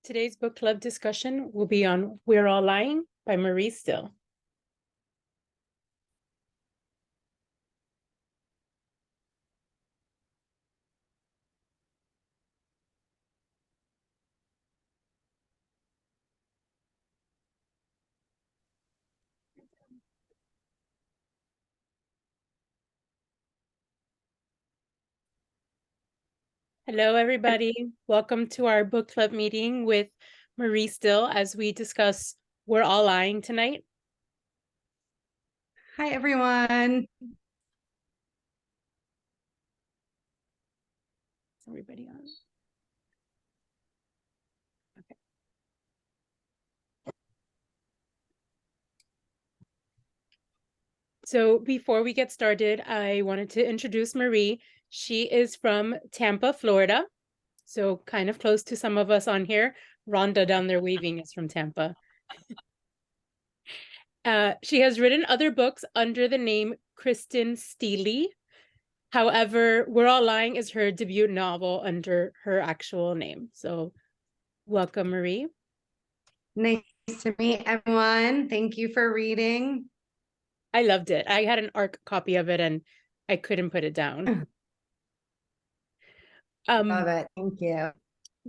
Today's book club discussion will be on We're All Lying by Marie Still. Hello, everybody. Welcome to our book club meeting with Marie Still as we discuss We're All Lying tonight. Hi, everyone. Is everybody on? Okay. So before we get started, I wanted to introduce Marie. She is from Tampa, Florida. So kind of close to some of us on here. Rhonda down there waving is from Tampa. She has written other books under the name Kristen Steele. However, We're All Lying is her debut novel under her actual name. So welcome, Marie. Nice to meet everyone. Thank you for reading. I loved it. I had an ARC copy of it and I couldn't put it down. Love it. Thank you.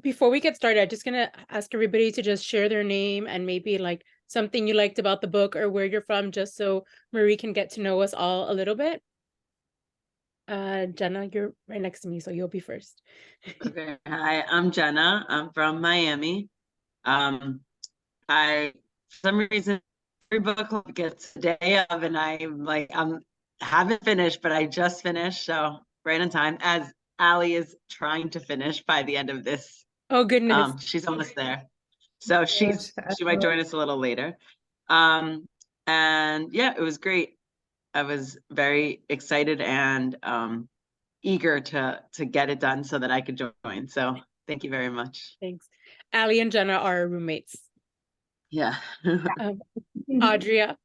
Before we get started, I'm just going to ask everybody to just share their name and maybe like something you liked about the book or where you're from, just so Marie can get to know us all a little bit. Jenna, you're right next to me, so you'll be first. Okay. Hi, I'm Jenna. I'm from Miami. I, for some reason, every book club gets the day of, and I'm haven't finished, but I just finished, so right on time. As Allie is trying to finish by the end of this. Oh goodness. She's almost there, so she might join us a little later. And yeah, it was great. I was very excited and eager to get it done so that I could join. So thank you very much. Thanks. Allie and Jenna are roommates. Yeah. Audria.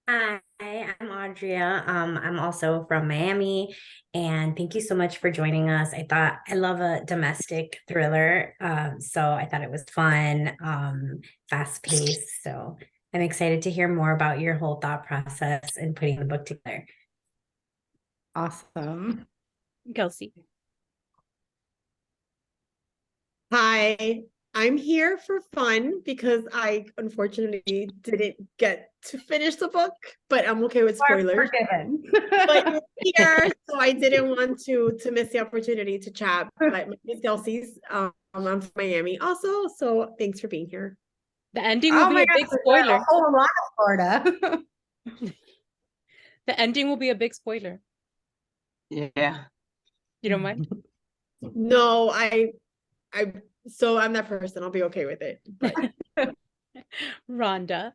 Hi, I'm Audria. I'm also from Miami, and thank you so much for joining us. I love a domestic thriller, so I thought it was fun, fast-paced. So I'm excited to hear more about your whole thought process in putting the book together. Awesome. Kelsey. Hi, I'm here for fun because I unfortunately didn't get to finish the book, but I'm okay with spoilers. Forgiven. But you're here, so I didn't want to miss the opportunity to chat. But my name is Kelsey's. I'm from Miami also, so thanks for being here. The ending will be a big spoiler. A whole lot of Florida. The ending will be a big spoiler. Yeah. You don't mind? No, so I'm that person. I'll be okay with it. But Rhonda.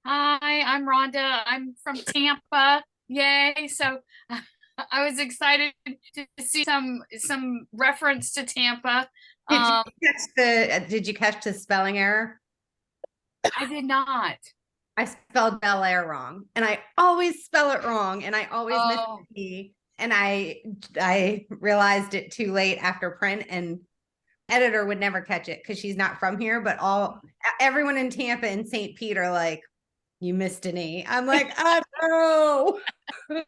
Hi, I'm Rhonda. I'm from Tampa. Yay. So I was excited to see some reference to Tampa. Did you catch the spelling error? I did not. I spelled Bel Air wrong, and I always spell it wrong, and I always miss the P. And I realized it too late after print, and editor would never catch it because she's not from here. But everyone in Tampa and St. Pete are like, "You missed an E." I'm like, "Oh no."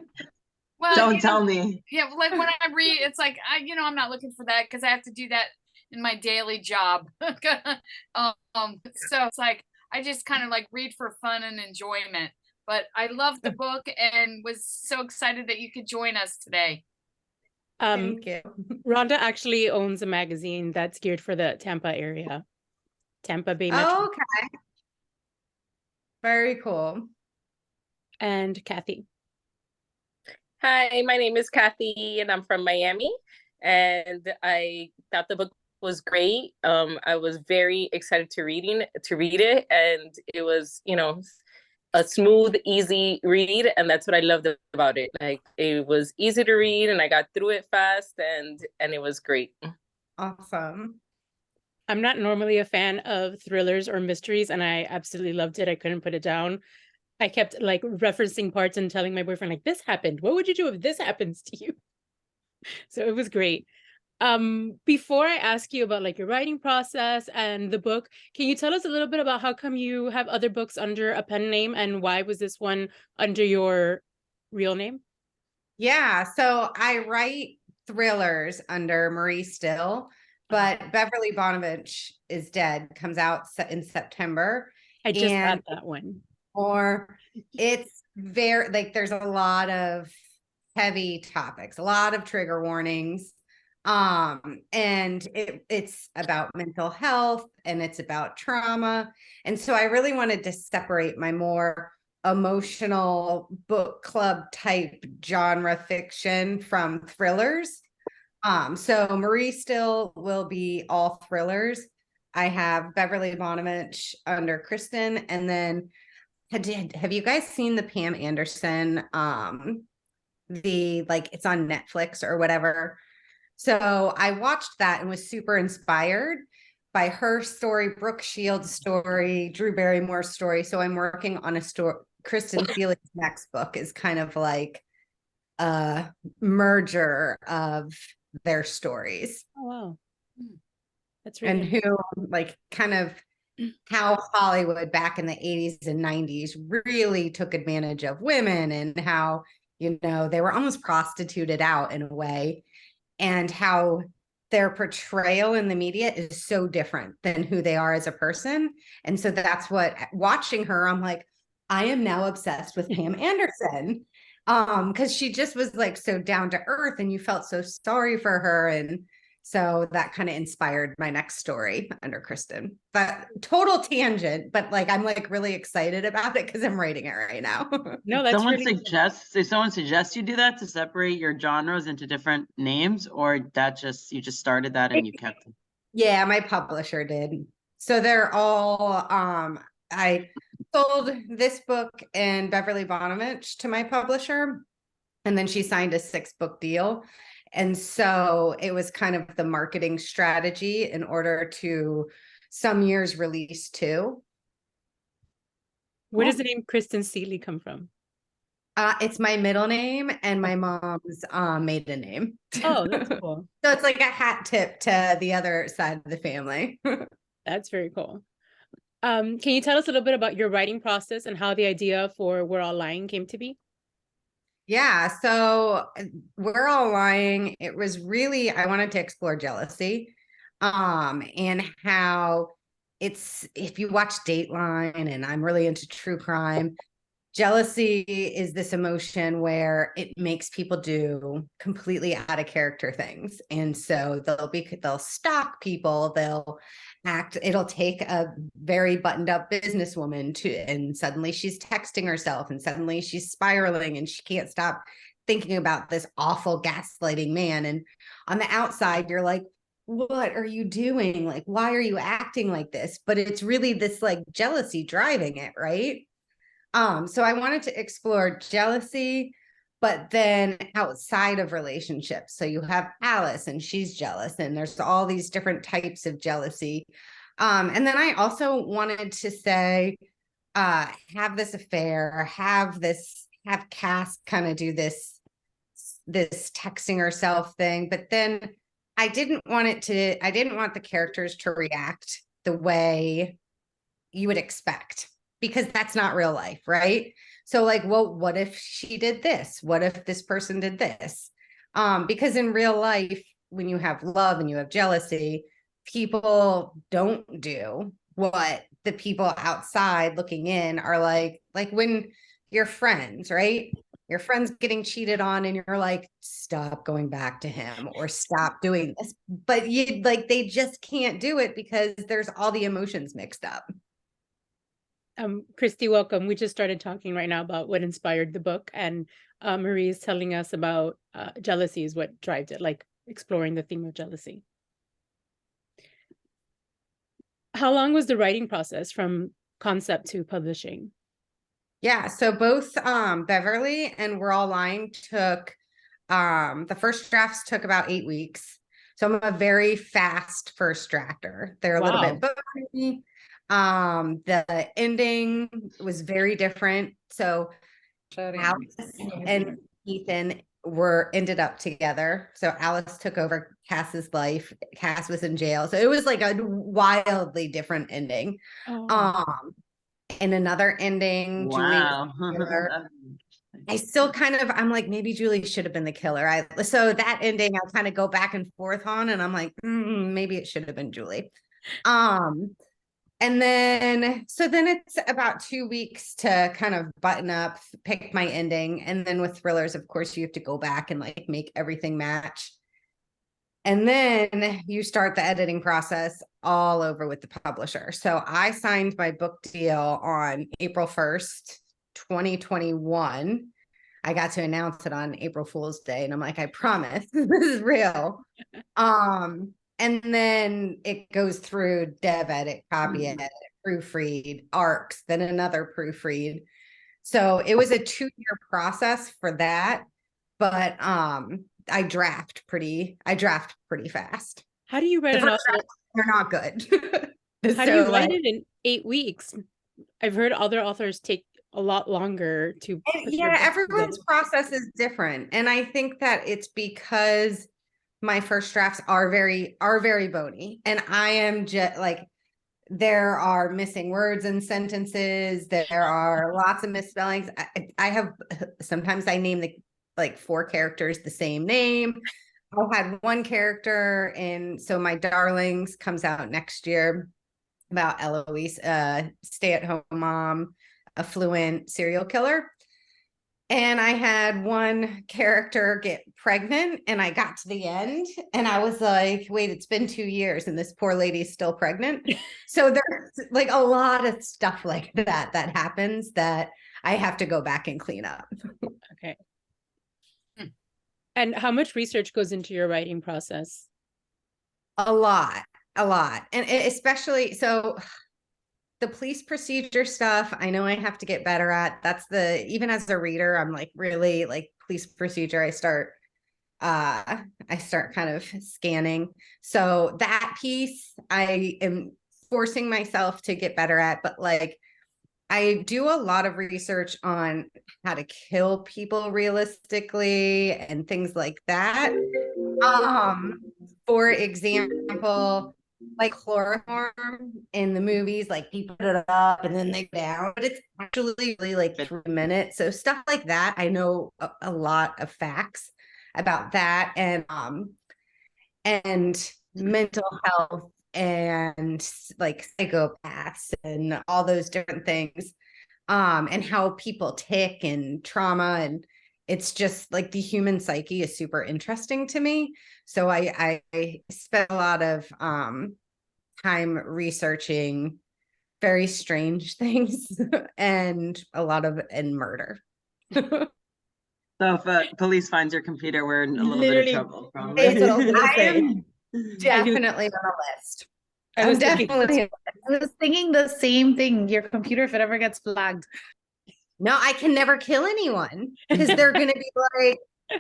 Well, don't tell me. Yeah, like when I read, it's like I'm not looking for that because I have to do that in my daily job. So it's like I just kind of like read for fun and enjoyment. But I loved the book and was so excited that you could join us today. Thank you. Rhonda actually owns a magazine that's geared for the Tampa area. Tampa Bay Metro. Okay. Very cool. And Kathy. Hi, my name is Kathy and I'm from Miami, and I thought the book was great. I was very excited to read it, and it was, a smooth, easy read, and that's what I loved about it. Like, it was easy to read and I got through it fast, and it was great. Awesome. I'm not normally a fan of thrillers or mysteries, and I absolutely loved it. I couldn't put it down. I kept like referencing parts and telling my boyfriend, like, this happened. What would you do if this happens to you? So it was great. Before I ask you about like your writing process and the book, can you tell us a little bit about how come you have other books under a pen name and why was this one under your real name? Yeah, so I write thrillers under Marie Still, but Beverly Bonovich is Dead comes out in September. I just And got that one. or it's very like there's a lot of heavy topics, a lot of trigger warnings. And it's about mental health and it's about trauma. And so I really wanted to separate my more emotional book club type genre fiction from thrillers. So Marie Still will be all thrillers. I have Beverly Bonovich under Kristen, and then have you guys seen the Pam Anderson the like it's on Netflix or whatever? So I watched that and was super inspired by her story, Brooke Shields' story, Drew Barrymore's story. So I'm working on a story. Kristen Steele's next book is kind of like a merger of their stories. Oh wow. That's really And who like kind of how Hollywood back in the 80s and 90s really took advantage of women and how, you know, they were almost prostituted out in a way, and how their portrayal in the media is so different than who they are as a person. And so that's what watching her, I'm like, I am now obsessed with Pam Anderson. Because she just was like so down to earth and you felt so sorry for her. And so that kind of inspired my next story under Kristen. But total tangent, but like I'm like really excited about it because I'm writing it right now. No, that's Someone really suggests, if someone suggests you do that to separate your genres into different names, or that just you just started that and you kept them? Yeah, my publisher did. So they're all I sold this book and Beverly Bonovich to my publisher, and then she signed a 6-book deal. And so it was kind of the marketing strategy in order to some years release 2. Where does the name Kristen Steele come from? It's my middle name and my mom's maiden name. Oh, that's cool. So it's like a hat tip to the other side of the family. That's very cool. Can you tell us a little bit about your writing process and how the idea for We're All Lying came to be? Yeah, so We're All Lying. It was really, I wanted to explore jealousy, and how it's, if you watch Dateline, and I'm really into true crime, jealousy is this emotion where it makes people do completely out of character things. And so they'll stalk people, they'll act, it'll take a very buttoned up businesswoman and suddenly she's texting herself and suddenly she's spiraling and she can't stop thinking about this awful gaslighting man. And on the outside, you're like, what are you doing? Like, why are you acting like this? But it's really this like jealousy driving it, right? So I wanted to explore jealousy, but then outside of relationships. So you have Alice and she's jealous, and there's all these different types of jealousy. And then I also wanted to say, have this affair, have Cass kind of do this texting herself thing, but then I didn't want the characters to react the way you would expect, because that's not real life, right? So like, well, what if she did this? What if this person did this? Because in real life, when you have love and you have jealousy, people don't do what the people outside looking in are like when your friends, right? Your friend's getting cheated on and you're like, stop going back to him or stop doing this. But you like, they just can't do it because there's all the emotions mixed up. Christy, welcome. We just started talking right now about what inspired the book, and Marie is telling us about jealousy is what drives it, like exploring the theme of jealousy. How long was the writing process from concept to publishing? Yeah, so both Beverly and We're All Lying took the first drafts took about 8 weeks. So I'm a very fast first drafter. They're a little bit booky. The ending was very different. So Alice and Ethan were ended up together. So Alice took over Cass's life. Cass was in jail. So it was like a wildly different ending. Oh. And another ending, Julie was Wow. the killer. I still kind of, I'm like, maybe Julie should have been the killer. So that ending I kind of go back and forth on, and I'm like, maybe it should have been Julie. And then it's about 2 weeks to kind of button up, pick my ending. And then with thrillers, of course, you have to go back and like make everything match. And then you start the editing process all over with the publisher. So I signed my book deal on April 1st, 2021. I got to announce it on April Fool's Day. And I'm like, I promise this is real. And then it goes through dev edit, copy edit, proofread, arcs, then another proofread. So it was a 2-year process for that. But I draft pretty fast. How do you write The an first author? drafts are not good. How do you write it in 8 weeks? I've heard other authors take a lot longer to. Yeah, everyone's process is different. And I think that it's because my first drafts are very bony. And I am just like, there are missing words and sentences. There are lots of misspellings. I have, sometimes I name the like 4 characters the same name. I had one character in So My Darlings comes out next year about Eloise, stay-at-home mom, affluent serial killer. And I had one character get pregnant, and I got to the end and I was like, wait, it's been 2 years and this poor lady's still pregnant. So there's like a lot of stuff like that happens that I have to go back and clean up. Okay. And how much research goes into your writing process? A lot. And especially, so the police procedure stuff, I know I have to get better at. Even as a reader, I'm like really like police procedure. I start kind of scanning. So that piece I am forcing myself to get better at, but like I do a lot of research on how to kill people realistically and things like that. For example, like chloroform in the movies, like people put it up and then they go down, but it's actually really like 3 minutes. So stuff like that, I know a lot of facts about that, and mental health and like psychopaths and all those different things, and how people tick and trauma, and it's just like the human psyche is super interesting to me. So I spent a lot of time researching very strange things and a lot of murder. So if police finds your computer, we're in a little bit of trouble. Probably. That's what I was gonna say. am definitely on the list. I was thinking the same thing. Your computer, if it ever gets flagged. No, I can never kill anyone because they're going to be like,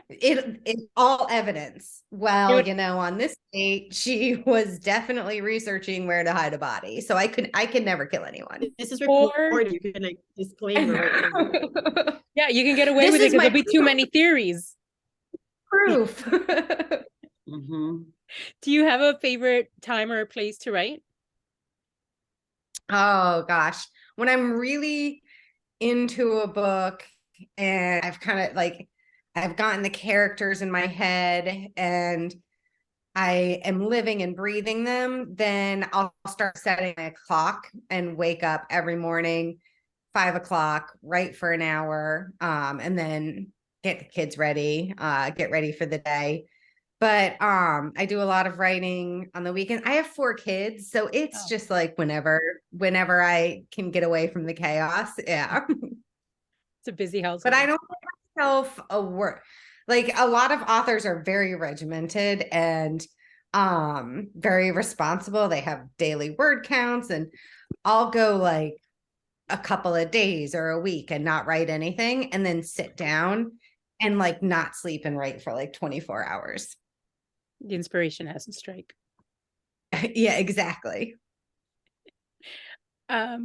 it's all evidence. Well, on this date, she was definitely researching where to hide a body. So I could never kill anyone. This is recorded. You can like disclaimer right now. Yeah, you can get away with it because there'll be too many theories. Proof. Do you have a favorite time or place to write? Oh gosh, when I'm really into a book and I've kind of like I've gotten the characters in my head and I am living and breathing them, then I'll start setting my clock and wake up every morning 5 o'clock, write for an hour, and then get the kids ready, get ready for the day. But I do a lot of writing on the weekend. I have 4 kids, so it's just like whenever I can get away from the chaos. Yeah. It's a busy house. But I don't give myself a work. Like a lot of authors are very regimented and very responsible. They have daily word counts, and I'll go like a couple of days or a week and not write anything and then sit down and like not sleep and write for like 24 hours. The inspiration hasn't strike. Yeah, exactly. Are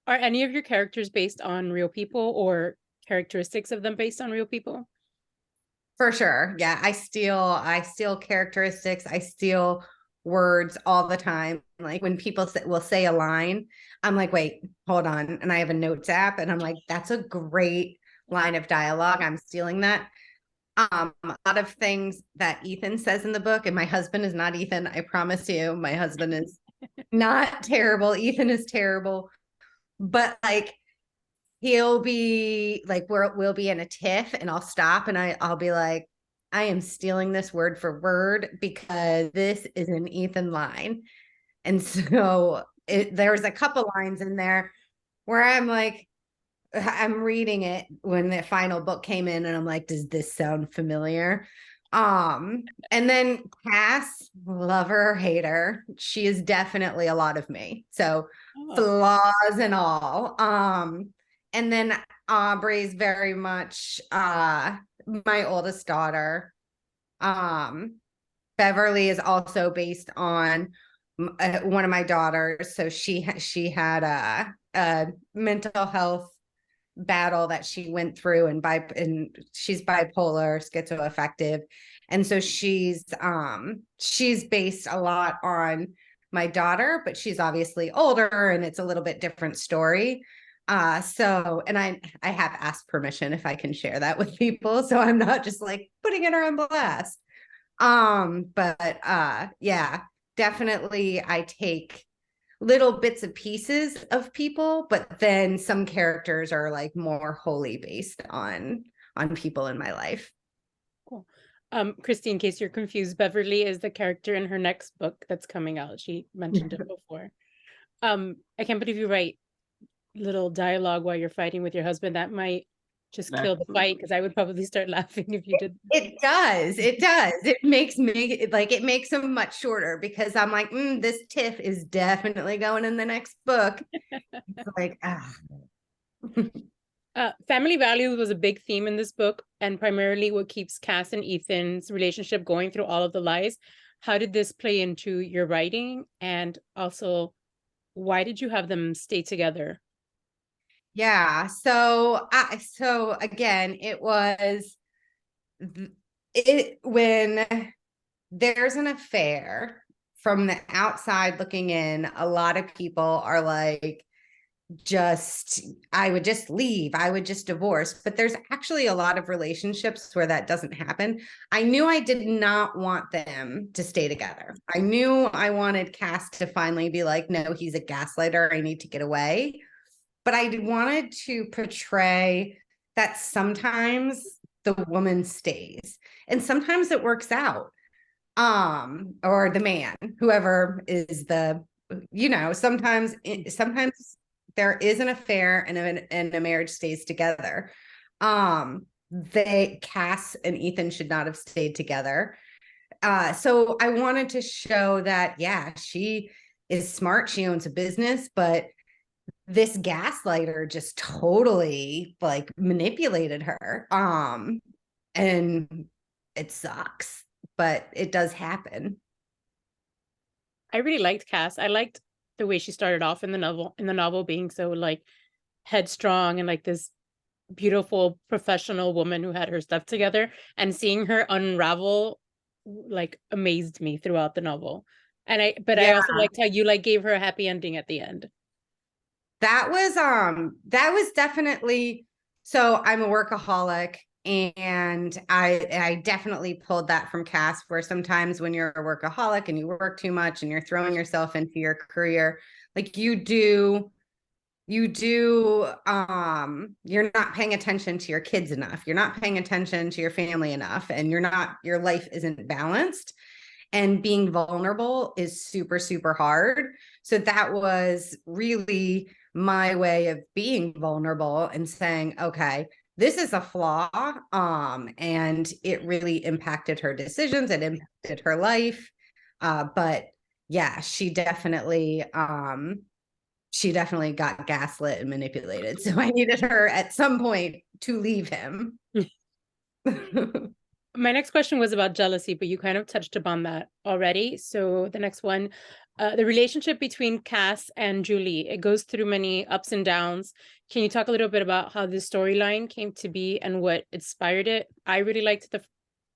any of your characters based on real people or characteristics of them based on real people? For sure. Yeah. I steal characteristics. I steal words all the time. Like when people will say a line, I'm like, wait, hold on. And I have a notes app and I'm like, that's a great line of dialogue. I'm stealing that. A lot of things that Ethan says in the book, and my husband is not Ethan. I promise you, my husband is not terrible. Ethan is terrible. But like, he'll be like, we'll be in a tiff and I'll stop and I'll be like, I am stealing this word for word because this is an Ethan line. And so there's a couple lines in there where I'm like, I'm reading it when the final book came in and I'm like, does this sound familiar? And then Cass, lover, hater, she is definitely a lot of me. So flaws and all. And then Aubrey's very much my oldest daughter. Beverly is also based on one of my daughters. So she had a mental health battle that she went through, and she's bipolar, schizoaffective, and so she's based a lot on my daughter, but she's obviously older and it's a little bit different story. So, and I have asked permission if I can share that with people, so I'm not just like putting it on blast. But yeah, definitely I take little bits and pieces of people, but then some characters are like more wholly based on people in my life. Cool. Christy, in case you're confused, Beverly is the character in her next book that's coming out. She mentioned it before. I can't believe you write little dialogue while you're fighting with your husband. That might just kill the fight, because I would probably start laughing if you did. It does. It makes me like, it makes them much shorter because I'm like, this tiff is definitely going in the next book. It's like, Family values was a big theme in this book, and primarily what keeps Cass and Ethan's relationship going through all of the lies. How did this play into your writing? And also, why did you have them stay together? Yeah. So again, it was when there's an affair, from the outside looking in, a lot of people are like, I would just leave. I would just divorce. But there's actually a lot of relationships where that doesn't happen. I knew I did not want them to stay together. I knew I wanted Cass to finally be like, no, he's a gaslighter. I need to get away. But I wanted to portray that sometimes the woman stays and sometimes it works out. Or the man, whoever is sometimes there is an affair and a marriage stays together. Cass and Ethan should not have stayed together. So I wanted to show that, yeah, she is smart. She owns a business, but this gaslighter just totally like manipulated her. And it sucks, but it does happen. I really liked Cass. I liked the way she started off in the novel being so like headstrong and like this beautiful professional woman who had her stuff together, and seeing her unravel like amazed me throughout the novel. And I also liked how you like gave her a happy ending at the end. That was definitely, so I'm a workaholic, and I definitely pulled that from Cass, where sometimes when you're a workaholic and you work too much and you're throwing yourself into your career, like you're not paying attention to your kids enough. You're not paying attention to your family enough, and your life isn't balanced. And being vulnerable is super, super hard. So that was really my way of being vulnerable and saying, okay, this is a flaw. And it really impacted her decisions. It impacted her life. But yeah, she definitely got gaslit and manipulated. So I needed her at some point to leave him. My next question was about jealousy, but you kind of touched upon that already. So the next one, the relationship between Cass and Julie, it goes through many ups and downs. Can you talk a little bit about how this storyline came to be and what inspired it? I really liked the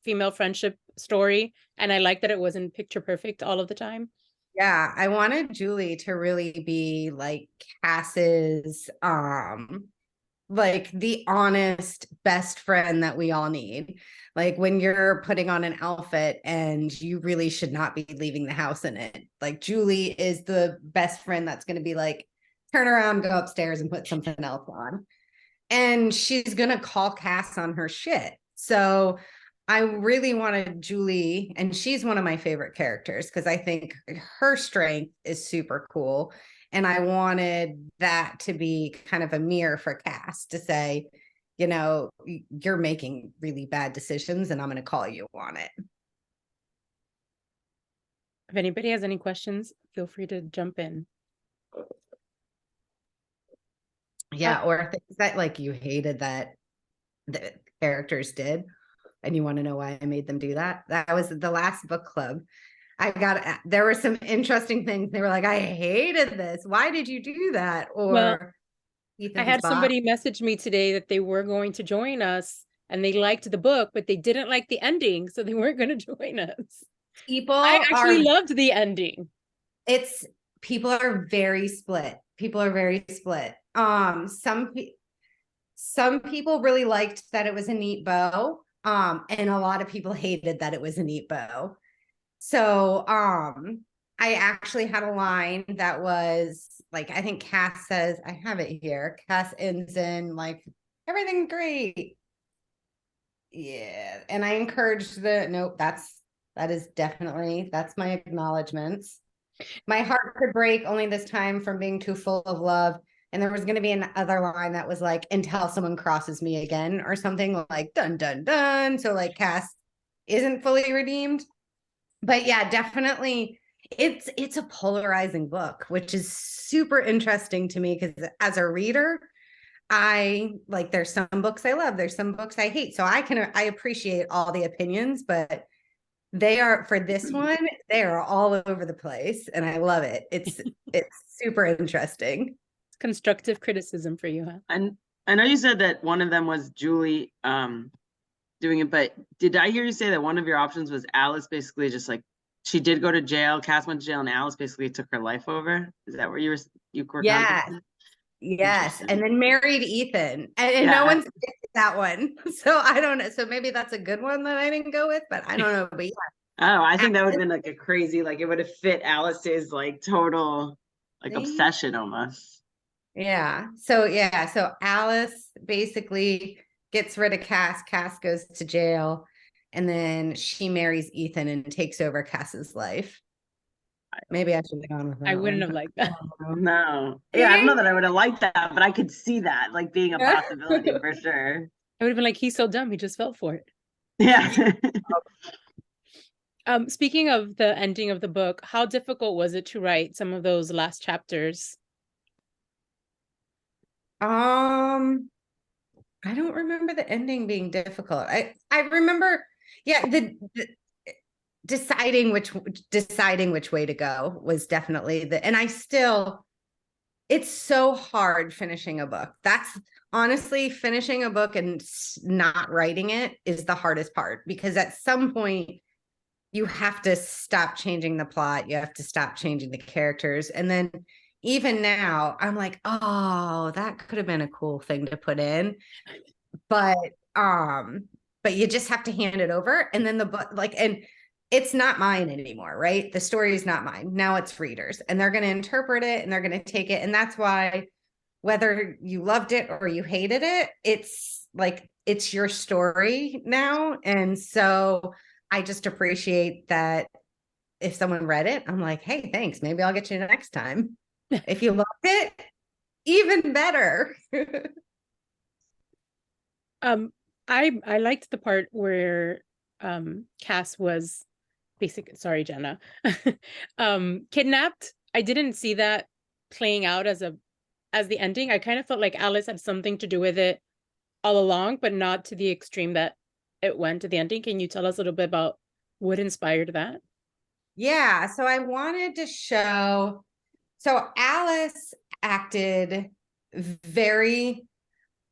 female friendship story, and I like that it wasn't picture perfect all of the time. Yeah, I wanted Julie to really be like Cass's like the honest best friend that we all need. Like when you're putting on an outfit and you really should not be leaving the house in it. Like Julie is the best friend that's going to be like, turn around, go upstairs and put something else on. And she's going to call Cass on her shit. So I really wanted Julie, and she's one of my favorite characters because I think her strength is super cool. And I wanted that to be kind of a mirror for Cass to say, you know, you're making really bad decisions and I'm going to call you on it. If anybody has any questions, feel free to jump in. Yeah, or things that like you hated that the characters did and you want to know why I made them do that. That was the last book club. There were some interesting things. They were like, I hated this. Why did you do that? Or I had somebody message me today that they were going to join us and they liked the book, but they didn't like the ending, so they weren't going to join us. I actually loved the ending. People are very split. People are very split. Some people really liked that it was a neat bow. And a lot of people hated that it was a neat bow. So I actually had a line that was like, I think Cass says, I have it here. Cass ends in like, everything great. Yeah. And I encouraged nope, that's my acknowledgements. My heart could break only this time from being too full of love. And there was going to be another line that was like, until someone crosses me again or something like dun, dun, dun. So like Cass isn't fully redeemed. But yeah, definitely it's a polarizing book, which is super interesting to me because as a reader, there's some books I love, there's some books I hate. So I appreciate all the opinions, but for this one, they are all over the place and I love it. It's super interesting. It's constructive criticism for you, huh? And I know you said that one of them was Julie doing it, but did I hear you say that one of your options was Alice basically just like she did go to jail, Cass went to jail, and Alice basically took her life over? Is that where you were Yes, and then married Ethan, and no one's that one. So I don't know. So maybe that's a good one that I didn't go with, but I don't know. But yeah. Oh, I think that would have been like a crazy, like it would have fit Alice's like total like obsession almost. Yeah. So Alice basically gets rid of Cass. Cass goes to jail, and then she marries Ethan and takes over Cass's life. Maybe I should have gone with that. I wouldn't have liked that. No. Yeah, I don't know that I would have liked that, but I could see that like being a possibility for sure. I would have been like, he's so dumb, he just fell for it. Yeah. Speaking of the ending of the book, how difficult was it to write some of those last chapters? I don't remember the ending being difficult. I remember, the deciding which way to go was definitely it's so hard finishing a book. That's honestly finishing a book and not writing it is the hardest part, because at some point you have to stop changing the plot. You have to stop changing the characters. And then even now I'm like, oh, that could have been a cool thing to put in. But you just have to hand it over. And then the book, and it's not mine anymore, right? The story is not mine. Now it's readers, and they're going to interpret it and they're going to take it. And that's why whether you loved it or you hated it, it's your story now. And so I just appreciate that if someone read it, I'm like, hey, thanks. Maybe I'll get you next time. If you loved it, even better. I liked the part where Cass was sorry, Jenna, kidnapped. I didn't see that playing out as the ending. I kind of felt like Alice had something to do with it all along, but not to the extreme that it went to the ending. Can you tell us a little bit about what inspired that? Yeah, so I wanted to show, so Alice acted very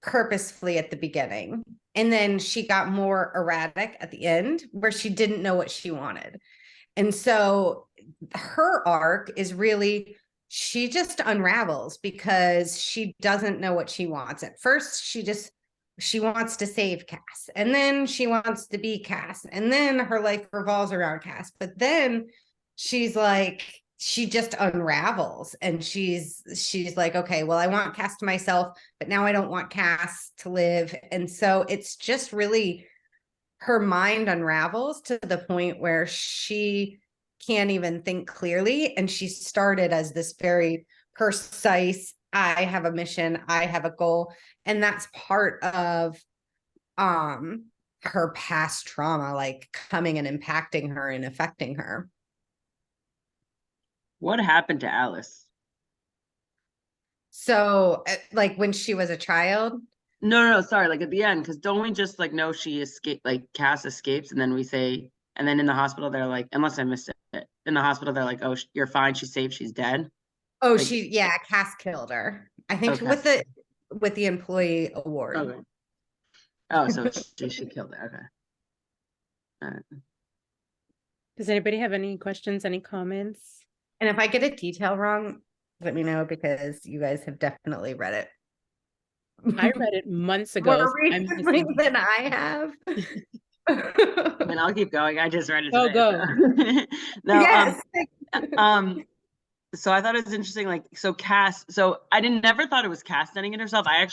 purposefully at the beginning. And then she got more erratic at the end where she didn't know what she wanted. And so her arc is really, she just unravels because she doesn't know what she wants. At first, she wants to save Cass, and then she wants to be Cass, and then her life revolves around Cass. But then she's like, she just unravels, and she's like, okay, well, I want Cass to myself, but now I don't want Cass to live. And so it's just really, her mind unravels to the point where she can't even think clearly. And she started as this very precise, I have a mission, I have a goal. And that's part of her past trauma, like coming and impacting her and affecting her. What happened to Alice? So like when she was a child? No, sorry, like at the end, because don't we just like know she escaped, like Cass escapes, and then we say, and then in the hospital they're like, unless I missed it, in the hospital they're like, oh, you're fine, she's safe, she's dead. Oh, Like, yeah, Cass killed her. I think okay. with the employee award. Okay. Oh, so she killed her. Okay. All right. Does anybody have any questions, any comments? And if I get a detail wrong, let me know, because you guys have definitely read it. I read it months ago. More so I'm recently just- than I have. I mean, I'll keep going. I just read it. Go, Today, go. So. No, Yes. So I thought it was interesting, like, so Cass, so I never thought it was Cass sending it herself. I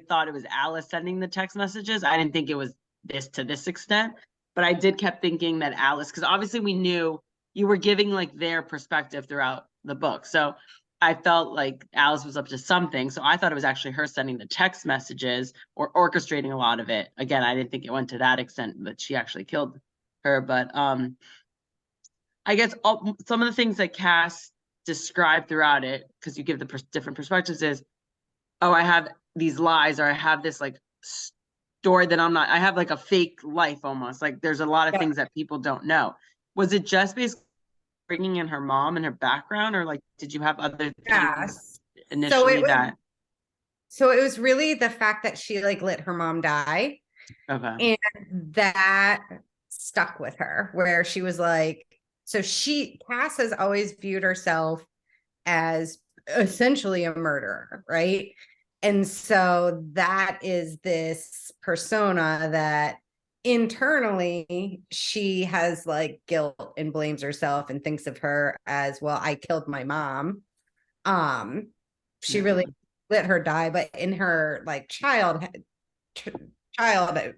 thought it was Alice sending the text messages. I didn't think it was this to this extent, but I did kept thinking that Alice, because obviously we knew you were giving like their perspective throughout the book. So I felt like Alice was up to something. So I thought it was actually her sending the text messages or orchestrating a lot of it. Again, I didn't think it went to that extent that she actually killed her, but I guess some of the things that Cass described throughout it, because you give the different perspectives, is, oh, I have these lies, or I have this like story that I'm not, I have like a fake life almost. Like there's a lot of things that people don't know. Was it just basically bringing in her mom and her background, or like did you have other things initially So it was really the fact that she like let her mom die. Okay. And that stuck with her, where she was like, so Cass has always viewed herself as essentially a murderer, right? And so that is this persona that internally she has like guilt and blames herself and thinks of her as, well, I killed my mom. She really let her die, but in her like child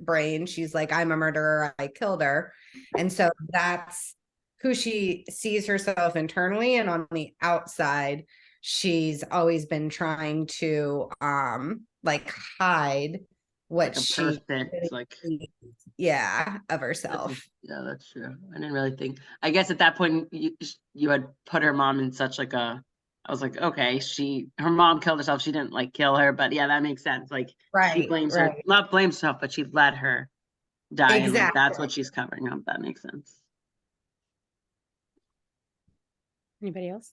brain, she's like, I'm a murderer, I killed her. And so that's who she sees herself internally, and on the outside she's always been trying to like hide what like she perfect, like of herself. Yeah, that's true. I didn't really think, I guess at that point you had put her mom in such like a, I was like, okay, her mom killed herself, she didn't like kill her, but yeah, that makes sense. Like she blames her, not blames herself, but she let her die. Exactly. And like that's what she's covering up. That makes sense. Anybody else?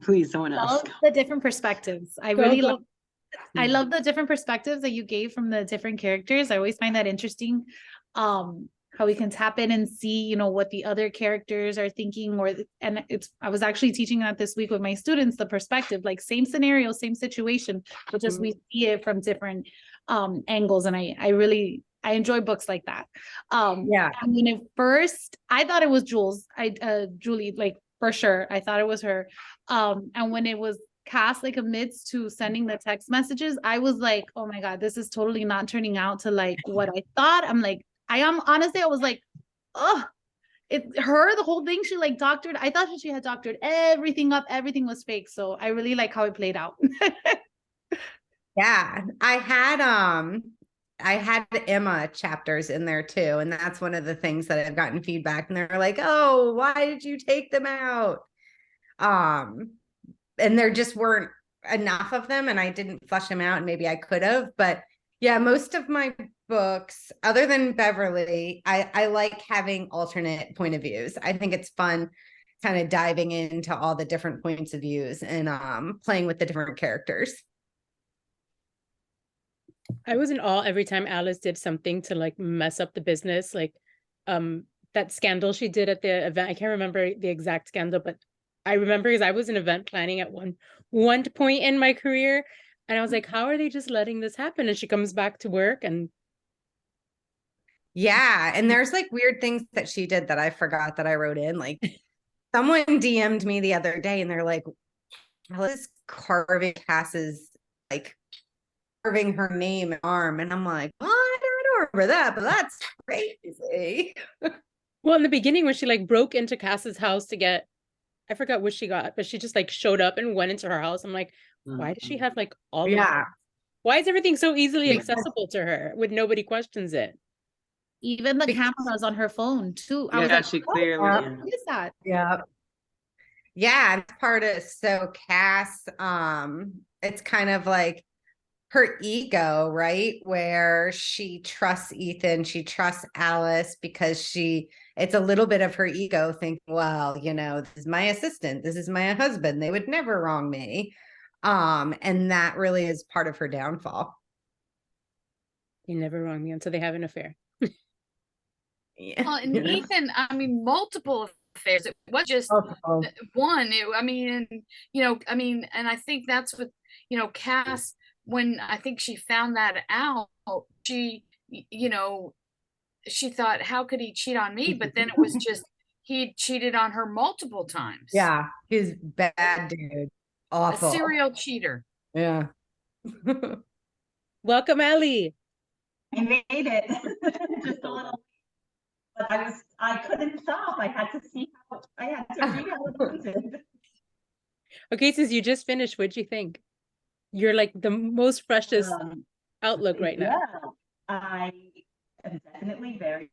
Please, someone else. Love the different perspectives. I love the different perspectives that you gave from the different characters. I always find that interesting. How we can tap in and see, you know, what the other characters are thinking, I was actually teaching that this week with my students, the perspective, like same scenario, same situation, but just we see it from different angles. And I enjoy books like that. I mean, at first I thought it was Julie, like for sure. I thought it was her. And when it was Cass like admits to sending the text messages, I was like, oh my God, this is totally not turning out to like what I thought. I was like, oh, the whole thing, she like doctored. I thought she had doctored everything up. Everything was fake. So I really like how it played out. Yeah. I had Emma chapters in there too. And that's one of the things that I've gotten feedback, and they're like, oh, why did you take them out? And there just weren't enough of them, and I didn't flush them out, and maybe I could have, but yeah, most of my books, other than Beverly, I like having alternate point of views. I think it's fun kind of diving into all the different points of views and playing with the different characters. I was in awe every time Alice did something to like mess up the business, like that scandal she did at the event. I can't remember the exact scandal, but I remember because I was in event planning at one point in my career, and I was like, how are they just letting this happen? And she comes back to work and yeah, and there's like weird things that she did that I forgot that I wrote in. Like someone DM'd me the other day and they're like, Alice carving Cass's, like carving her name and arm. And I'm like, oh, I don't remember that, but that's crazy. well, in the beginning when she like broke into Cass's house to get, I forgot what she got, but she just like showed up and went into her house. I'm like, why does she have like all of Yeah. why is everything so easily accessible to her with nobody questions it? Even the cameras on her phone too. I was Yeah, like, she what clearly. is that? Yeah. Yeah, and part of so Cass, it's kind of like her ego, right? Where she trusts Ethan, she trusts Alice because it's a little bit of her ego thinking, well, you know, this is my assistant, this is my husband, they would never wrong me. And that really is part of her downfall. They never wrong me until they have an affair. Yeah. Well, and Ethan, I mean, multiple affairs. It was just one. I mean, and I think that's what, Cass, when I think she found that out, she, she thought, how could he cheat on me? But then it was just, he cheated on her multiple times. Yeah, he's bad dude. Awful. A serial cheater. Yeah. Welcome, Ellie. I made it. Just a little, but I couldn't stop. I had to read how it ended. Okay, since you just finished, what'd you think? You're like the most freshest outlook right now. Yeah, I am definitely very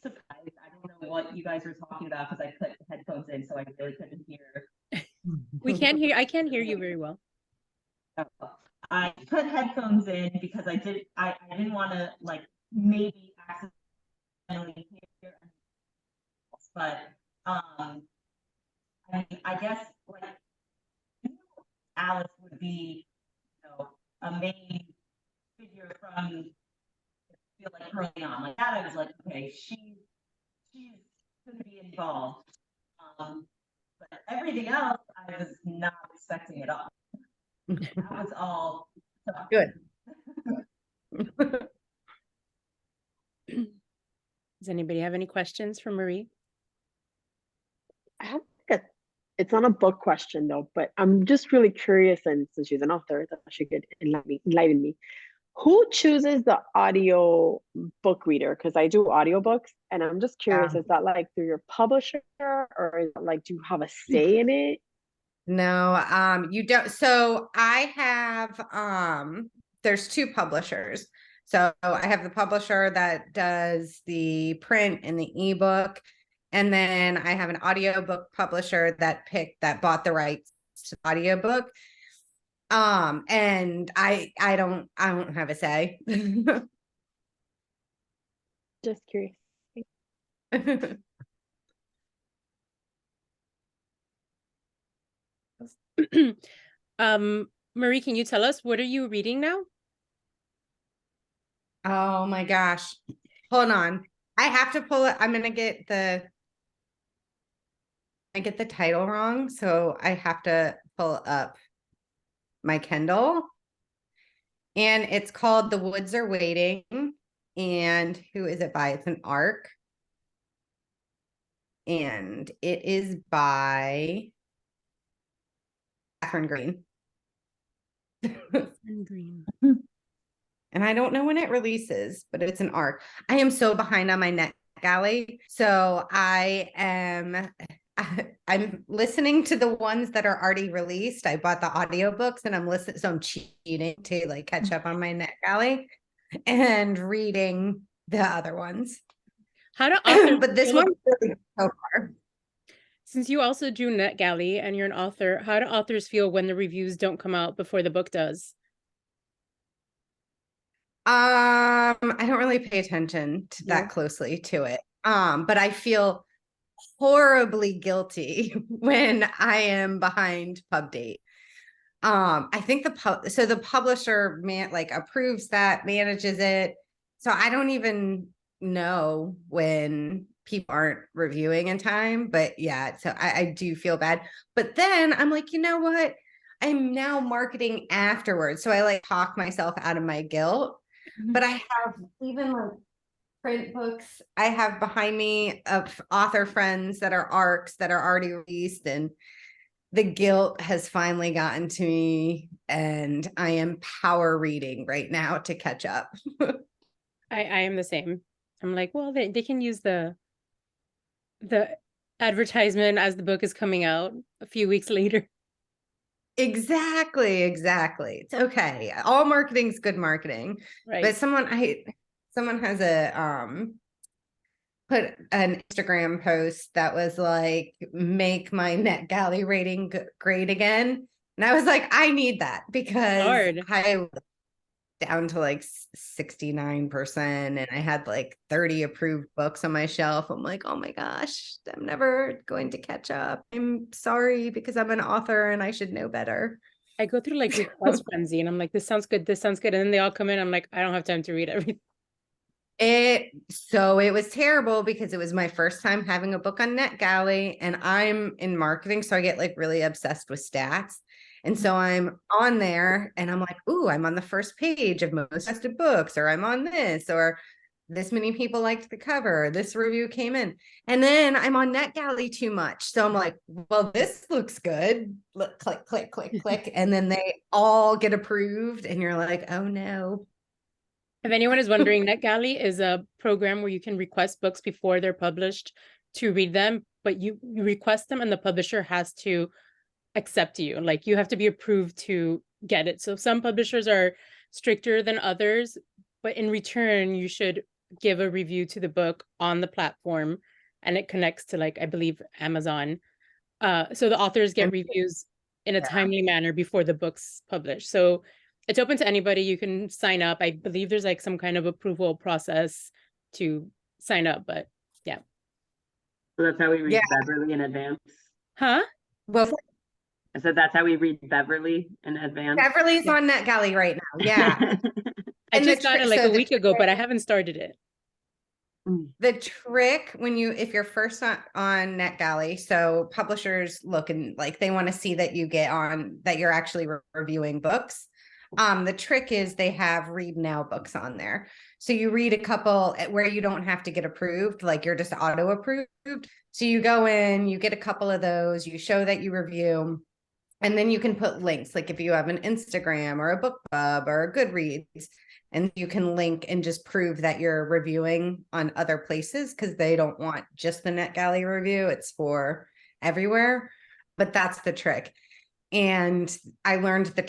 surprised. I don't know what you guys were talking about because I put headphones in, so I really couldn't hear. I can't hear you very well. I put headphones in because I didn't want to like maybe accidentally hear, but I guess like Alice would be, a main figure from, feel like early on like that. I was like, okay, she's going to be involved, but everything else I was not expecting at all. That was all good. Does anybody have any questions for Marie? I have it's not a book question though, but I'm just really curious, and since she's an author, that she could enlighten me. Who chooses the audio book reader? Because I do audiobooks, and I'm just curious, is that like through your publisher, or is it like, do you have a say in it? No, you don't. So I have, there's two publishers. So I have the publisher that does the print and the ebook. And then I have an audiobook publisher that bought the rights to the audiobook. And I don't have a say. Just curious. Marie, can you tell us, what are you reading now? Oh my gosh. Hold on. I have to pull it. I'm gonna get the title wrong, so I have to pull up my Kindle. And it's called The Woods Are Waiting. And who is it by? It's an ARC. And it is by Catherine Green. Green. And I don't know when it releases, but it's an ARC. I am so behind on my NetGalley. So I'm listening to the ones that are already released. I bought the audiobooks and I'm listening. So I'm cheating to like catch up on my NetGalley and reading the other ones. How do authors but this one's really so far. Since you also do NetGalley and you're an author, how do authors feel when the reviews don't come out before the book does? I don't really pay attention to that closely to it. But I feel horribly guilty when I am behind pub date. I think the publisher approves that, manages it. So I don't even know when people aren't reviewing in time, but yeah, so I do feel bad. But then I'm like, you know what? I'm now marketing afterwards. So I like talk myself out of my guilt. But I have even like print books I have behind me of author friends that are ARCs that are already released, and the guilt has finally gotten to me, and I am power reading right now to catch up. I am the same. I'm like, well, they can use the advertisement as the book is coming out a few weeks later. Exactly. It's okay. All marketing's good marketing. Right. But someone has put an Instagram post that was like, make my NetGalley rating great again. And I was like, I need that because Hard. I down to like 69% and I had like 30 approved books on my shelf. I'm like, oh my gosh, I'm never going to catch up. I'm sorry because I'm an author and I should know better. I go through like request frenzy and I'm like, this sounds good. And then they all come in. I'm like, I don't have time to read everything. It was terrible because it was my first time having a book on NetGalley, and I'm in marketing, so I get like really obsessed with stats. And so I'm on there and I'm like, ooh, I'm on the first page of most tested books, or I'm on this, or this many people liked the cover, this review came in. And then I'm on NetGalley too much. So I'm like, well, this looks good. Look, click, click, click, click. And then they all get approved. And you're like, oh no. If anyone is wondering, NetGalley is a program where you can request books before they're published to read them, but you request them and the publisher has to accept you. Like you have to be approved to get it. So some publishers are stricter than others, but in return, you should give a review to the book on the platform, and it connects to like, I believe, Amazon. So the authors get reviews in a timely manner before the book's published. So it's open to anybody. You can sign up. I believe there's like some kind of approval process to sign up, but yeah. So that's how we read Beverly in advance. Huh? Well, I said that's how we read Beverly in advance. Beverly's on NetGalley right now. Yeah. I just got it like a week ago, but I haven't started it. The trick if you're first on NetGalley, so publishers look and like they want to see that that you're actually reviewing books. The trick is they have read now books on there. So you read a couple where you don't have to get approved, like you're just auto approved. So you go in, you get a couple of those, you show that you review, and then you can put links. Like if you have an Instagram or a book club or a Goodreads, and you can link and just prove that you're reviewing on other places because they don't want just the NetGalley review. It's for everywhere, but that's the trick. And I learned the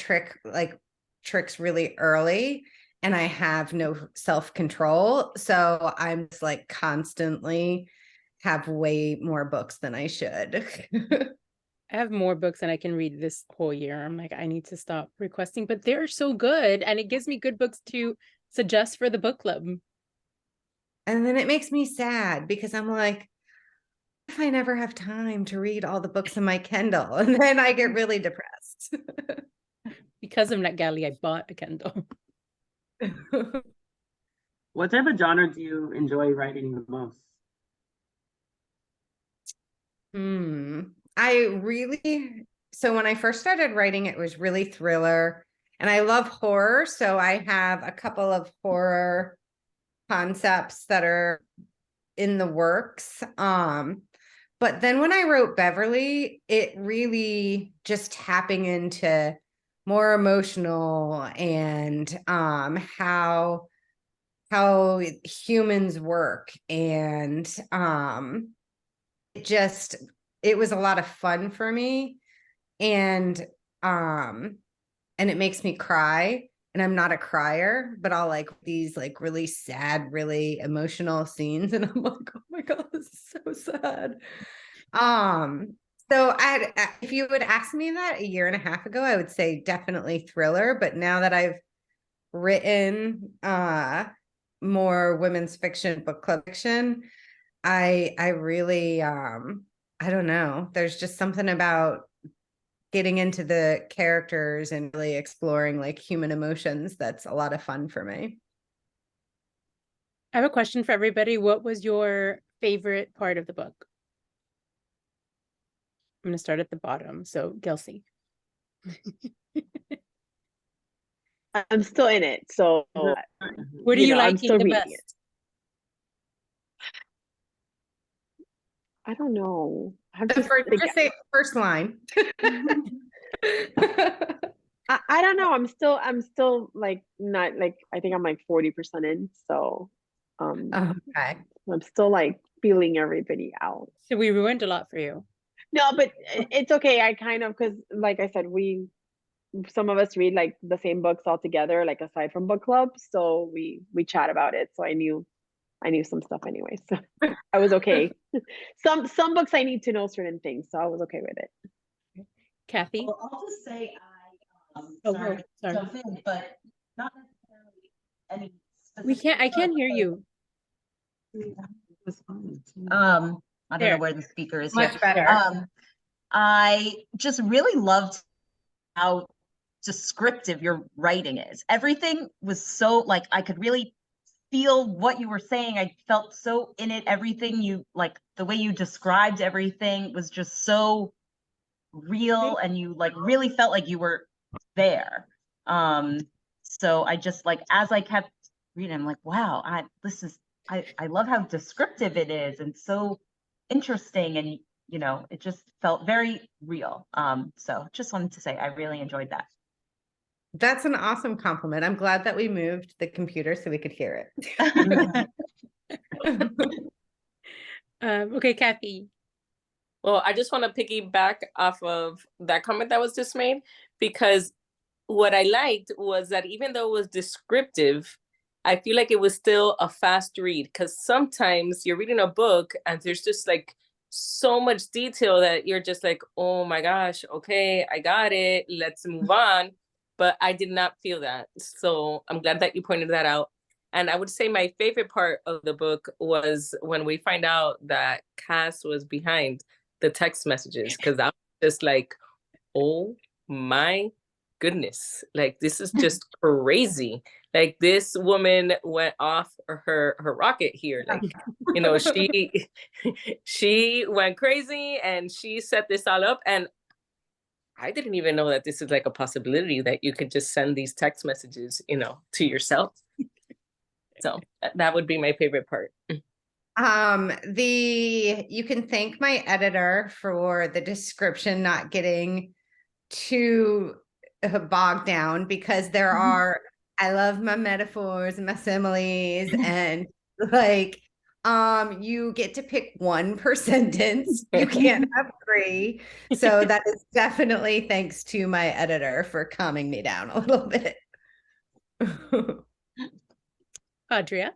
tricks really early, and I have no self-control. So I'm just like constantly have way more books than I should. I have more books than I can read this whole year. I'm like, I need to stop requesting, but they're so good. And it gives me good books to suggest for the book club. And then it makes me sad because I'm like, if I never have time to read all the books in my Kindle, and then I get really depressed. Because of NetGalley, I bought a Kindle. What type of genre do you enjoy writing the most? So when I first started writing, it was really thriller, and I love horror. So I have a couple of horror concepts that are in the works. But then when I wrote Beverly, it really just tapping into more emotional and how humans work, and it was a lot of fun for me, and it makes me cry, and I'm not a crier, but I'll like these like really sad, really emotional scenes, and I'm like, oh my god, this is so sad. So if you would ask me that a year and a half ago, I would say definitely thriller, but now that I've written more women's fiction, book club fiction, I really I don't know. There's just something about getting into the characters and really exploring like human emotions that's a lot of fun for me. I have a question for everybody. What was your favorite part of the book? I'm going to start at the bottom. So, Gelsey. I'm still in it, so What are you I'm liking still the reading it. best? I don't know. I'm The just first, like, just say first line. I don't know. I'm still like not like I think I'm like 40% in. So Okay. I'm still like feeling everybody out. So we ruined a lot for you. No, but it's okay. I kind of because like I said, some of us read like the same books all together, like aside from book club. So we chat about it. So I knew some stuff anyway. So I was okay. Some books I need to know certain things, so I was okay with it. Kathy? Well, I'll just say Oh, sorry to sorry. jump in, but not necessarily any I specific can't book, hear but- you. I don't There. know where the speaker is Much here. better. I just really loved how descriptive your writing is. Everything was so like I could really feel what you were saying. I felt so in it. Everything you like, the way you described everything was just so real, and you like really felt like you were there. So I just like as I kept reading, I'm like, wow, I love how descriptive it is and so interesting, and it just felt very real. So just wanted to say I really enjoyed that. That's an awesome compliment. I'm glad that we moved the computer so we could hear it. Okay, Kathy. Well, I just want to piggyback off of that comment that was just made, because what I liked was that even though it was descriptive, I feel like it was still a fast read, because sometimes you're reading a book and there's just like so much detail that you're just like, oh my gosh, okay, I got it, let's move on. But I did not feel that. So I'm glad that you pointed that out. And I would say my favorite part of the book was when we find out that Cass was behind the text messages, because I was just like, oh my goodness, like this is just crazy. Like this woman went off her rocket here. Like, she went crazy and she set this all up. And I didn't even know that this is like a possibility that you could just send these text messages, to yourself. So that would be my favorite part. You can thank my editor for the description not getting too bogged down, because I love my metaphors and my similes, and like you get to pick one per sentence. You can't have three. So that is definitely thanks to my editor for calming me down a little bit. Audria?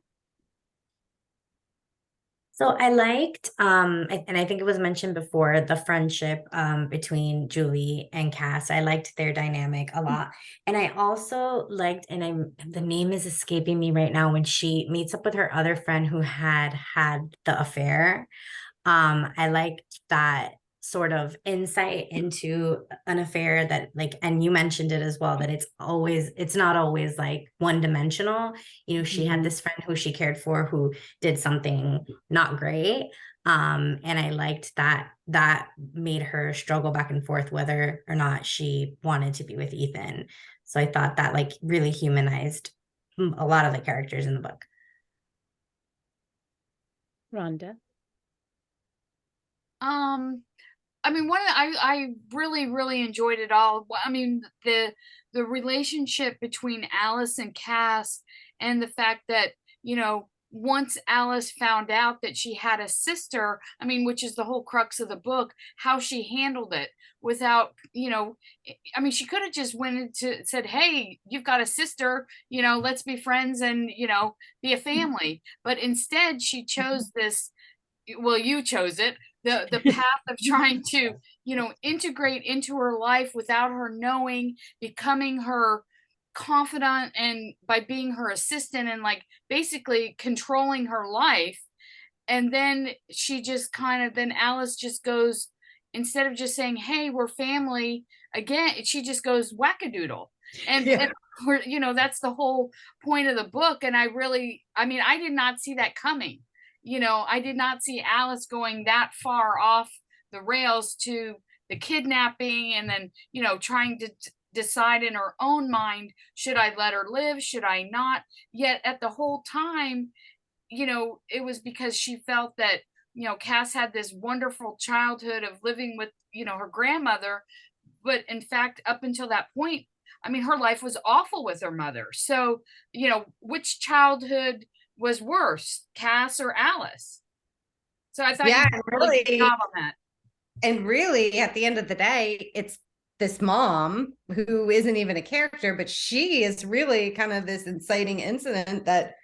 So I liked, and I think it was mentioned before, the friendship between Julie and Cass. I liked their dynamic a lot. And I also liked, the name is escaping me right now, when she meets up with her other friend who had the affair. I liked that sort of insight into an affair, that like, and you mentioned it as well, that it's not always like one dimensional. She had this friend who she cared for who did something not great. And I liked that made her struggle back and forth whether or not she wanted to be with Ethan. So I thought that like really humanized a lot of the characters in the book. Rhonda? I mean, I really, really enjoyed it all. I mean, the relationship between Alice and Cass, and the fact that, once Alice found out that she had a sister, I mean, which is the whole crux of the book, how she handled it without, I mean, she could have just went into said, hey, you've got a sister, let's be friends and, be a family. But instead she chose this, well, you chose it, the path of trying to integrate into her life without her knowing, becoming her confidant, and by being her assistant, and like basically controlling her life. And then she just kind of, then Alice just goes, instead of just saying, hey, we're family again, she just goes wackadoodle. And we're, you know, that's the whole point of the book. And I mean, I did not see that coming. You know, I did not see Alice going that far off the rails to the kidnapping and then, you know, trying to decide in her own mind, should I let her live? Should I not? Yet at the whole time, you know, it was because she felt that, you know, Cass had this wonderful childhood of living with, you know, her grandmother. But in fact, up until that point, I mean, her life was awful with her mother. So, you know, which childhood was worse, Cass or Alice? So I thought you did a really good job on that. And really, at the end of the day, it's this mom who isn't even a character, but she is really kind of this inciting incident that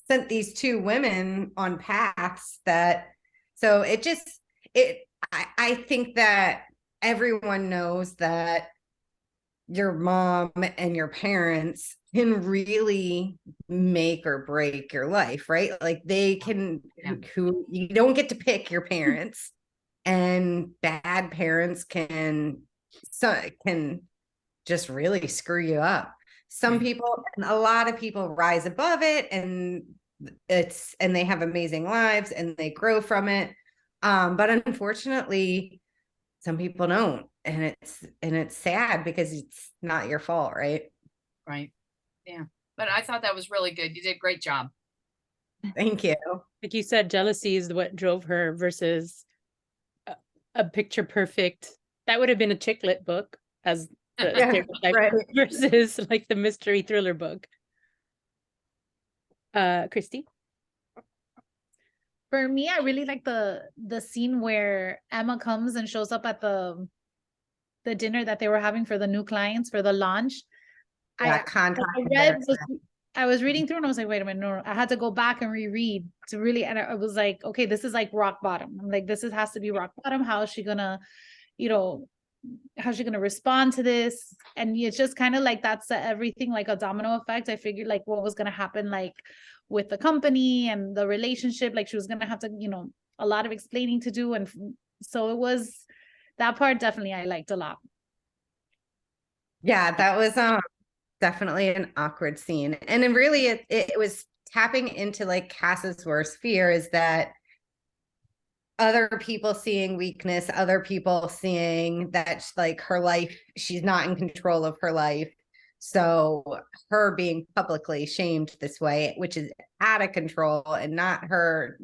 sent these two women on paths that, so it just, I think that everyone knows that your mom and your parents can really make or break your life, right? Like they can, who you don't get to pick your parents, and bad parents can just really screw you up. Some people, and a lot of people rise above it, and they have amazing lives and they grow from it. But unfortunately, some people don't, and it's sad because it's not your fault, right? Right. Yeah. But I thought that was really good. You did a great job. Thank you. Like you said, jealousy is what drove her versus a picture perfect. That would have been a chick lit book as the stereotype right. versus like the mystery thriller book. Christy? For me, I really like the scene where Emma comes and shows up at the dinner that they were having for the new clients for the launch. I was reading through and I was like, wait a minute, no, I had to go back and reread to really, and I was like, okay, this is like rock bottom. I'm like, has to be rock bottom. How is she gonna, you know, how's she gonna respond to this? And it's just kind of like that's everything like a domino effect. I figured like what was gonna happen like with the company and the relationship, like she was gonna have to, you know, a lot of explaining to do, and so it was that part definitely I liked a lot. Yeah, that was definitely an awkward scene, and it really it was tapping into like Cass's worst fear, is that other people seeing weakness, other people seeing that like her life, she's not in control of her life. So her being publicly shamed this way, which is out of control and not her